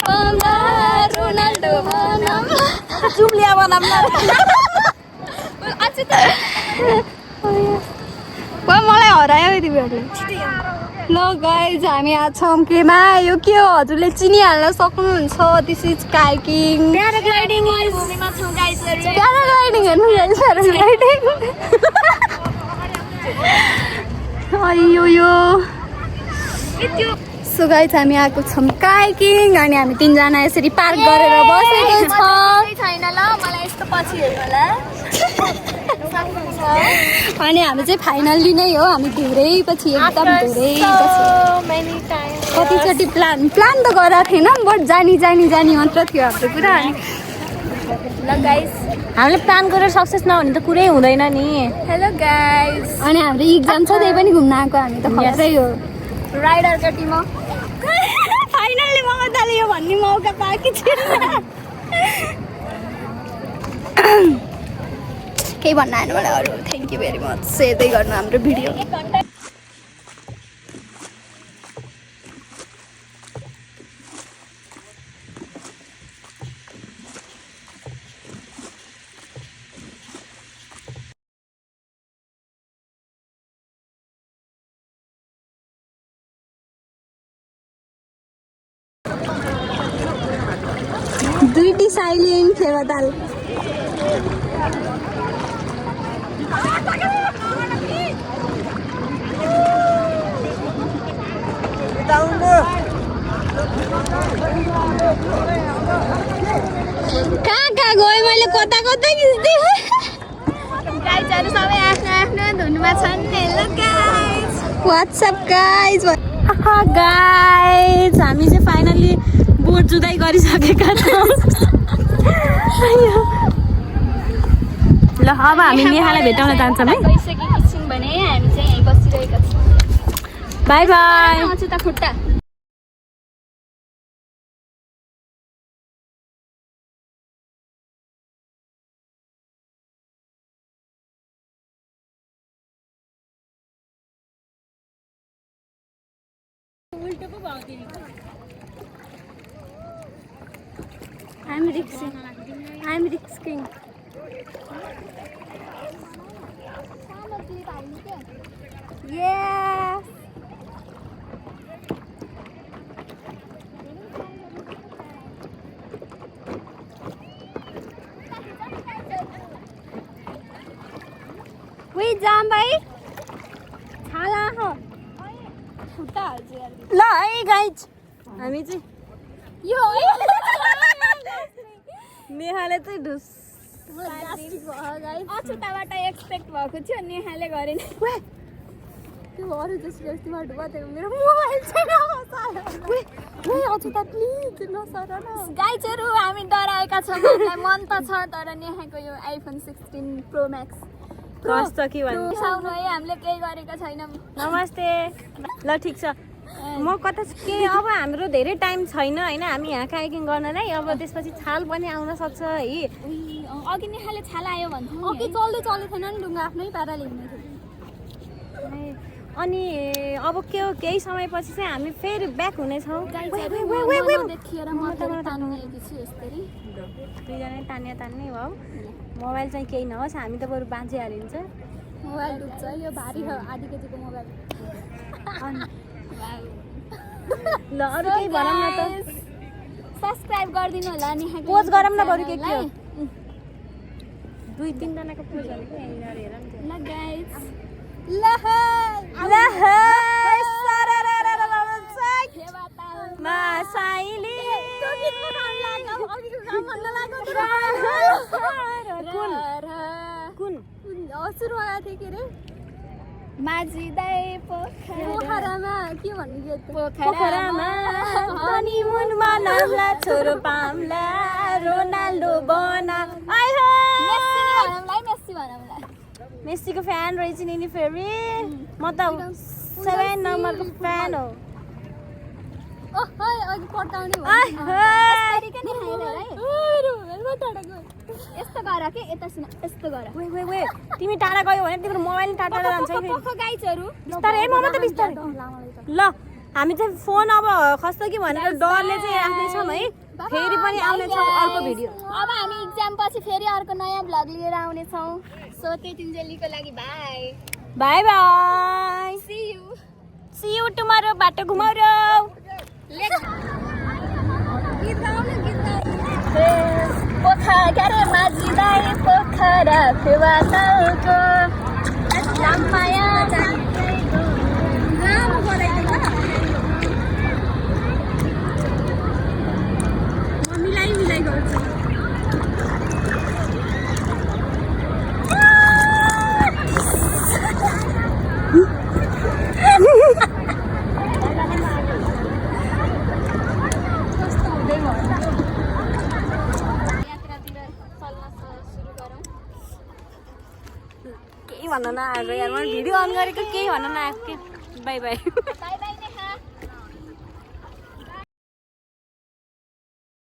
पाउँला Ronaldo बनाम जुम्लिया बनाम न अझै त मलाई हरायो तिमीहरूले ल गाइज हामी आज छौँ केमा यो के हो हजुरले चिनिहाल्न सक्नुहुन्छ दिस इज काइकिङ प्याराग्लाइडिङ भूमिमा छौँ गाइसहरु प्याराग्लाइडिङ हेर्नु प्याराग्लाइडिङ अयो यो सो गाइज हामी आएको छौँ काइकिङ अनि हामी तिनजना यसरी पार्क गरेर बसेको छौँ छैन ल मलाई यस्तो पछि हेर्नु होला अनि हामी चाहिँ फाइनल्ली नै हो हामी धेरै पछि एकदम धेरै पछि कतिचोटि प्लान त गरेको थिएन बट जानी मात्र थियो हाम्रो कुरा अनि ल गाइस हामीले प्लान गरेर सक्सेस नहुने त कुरै हुँदैन नि हेलो गाइज अनि हाम्रो इक्जाम छ त्यही पनि घुम्न आएको हामी त खतरै हो राइडरको टिम हो फाइनल्ली ममताले यो भन्ने मौका पाएकी थिएन केही भन्न आएन मलाई अरू थ्याङ्क यू भेरी मच हेर्दै गर्नु हाम्रो भिडियो दुईटी साइलिङ फेवाताल कहाँ गयो मैले कता खिच्दै गाइजहरु सबै आफ्नो धुनमा छन् hello guys WhatsApp guys guys हामी चाहिँ फाइनली बोट जुदाई गरिसकेका छौँ ल अब हामी नेहालाई भेटाउन जान्छौँ है गइसकेकी छौँ भने हामी चाहिँ यहीँ बसिरहेका छौँ बाई बाई अचुता खुट्टा I'm risking. Yes. Wait, जाम भाइ छाला हो खुट्टा हाल्छ यार ल है गाइज हामी चाहिँ यो नेहाले चाहिँ ढुस अछुताबाट एक्सपेक्ट भएको थियो नेहाले गरेन त्यो अरू जस्तो जस्तोबाट बतेको मेरो मोबाइल छैन अछुता प्लिज नसर न गाइजहरू हामी डराएका छौँ हामीलाई मन त छ तर नेहाको यो आइफोन 16 प्रो म्याक्स कस्तो के भन्नु साउनु है हामीले केही गरेका छैनौँ नमस्ते ल ठिक छ म कता के अब हाम्रो धेरै टाइम छैन होइन हामी यहाँ काइकिङ गर्नलाई अब त्यसपछि छाल पनि आउन सक्छ है अघि नेहाले छाला आयो भन्थ्यो अघि चल्दै थिएन नि ढुङ्गा आफ्नै पाराले हिँड्दै थियो अनि अब के हो केही समयपछि चाहिँ हामी फेरि ब्याक हुनेछौँ दुईजना तान्ने भयो मोबाइल चाहिँ केही नहोस् हामी त बरु बाँचे हालिन्छ मोबाइल डुब्छ यो भारी हो आधी केजीको मोबाइल ल अरू केही भनौँ न त सब्सक्राइब गरिदिनु होला नि पोज गरौँ न बरु के हो 2-3 जनाको पोज भनेको यहीँनिर हेर नि ल गाइस सुरुवात थियो के रे माझिदै पोखरामा के भन्नु गयो पोखरामा हनीमुन मनाउला छोरो पाम्ला रोनाल्डो बना मेस्सी भनौँला मेस्सीको फ्यान रहेछ नि फेरि म त 7 नम्बरको फ्यान हो अघि पड्काउने यस्तो गर के यता सुन यस्तो गर तिमी टाढा गयो भने तिम्रो मोबाइल टाढा जान्छ गाइजहरु बिस्तारै म त बिस्तारै ल हामी चाहिँ फोन अब खस्छ कि भनेर डरले चाहिँ राख्दैछौँ है। फेरि पनि आउनेछौँ अर्को भिडियो। अब हामी एक्जाम पछि फेरि अर्को नयाँ भ्लग लिएर आउनेछौँ। सो त्यतिन्जेलीको लागि bye bye bye, see you tomorrow. बाटो घुमाउरो। पोखरा माझिँदै पोखरा फेवा तालको लामाया मिलाइ गर्छु। केही भन्न नआएको यार, मैले भिडियो अन गरेको केही भन्न नआएको के। By by.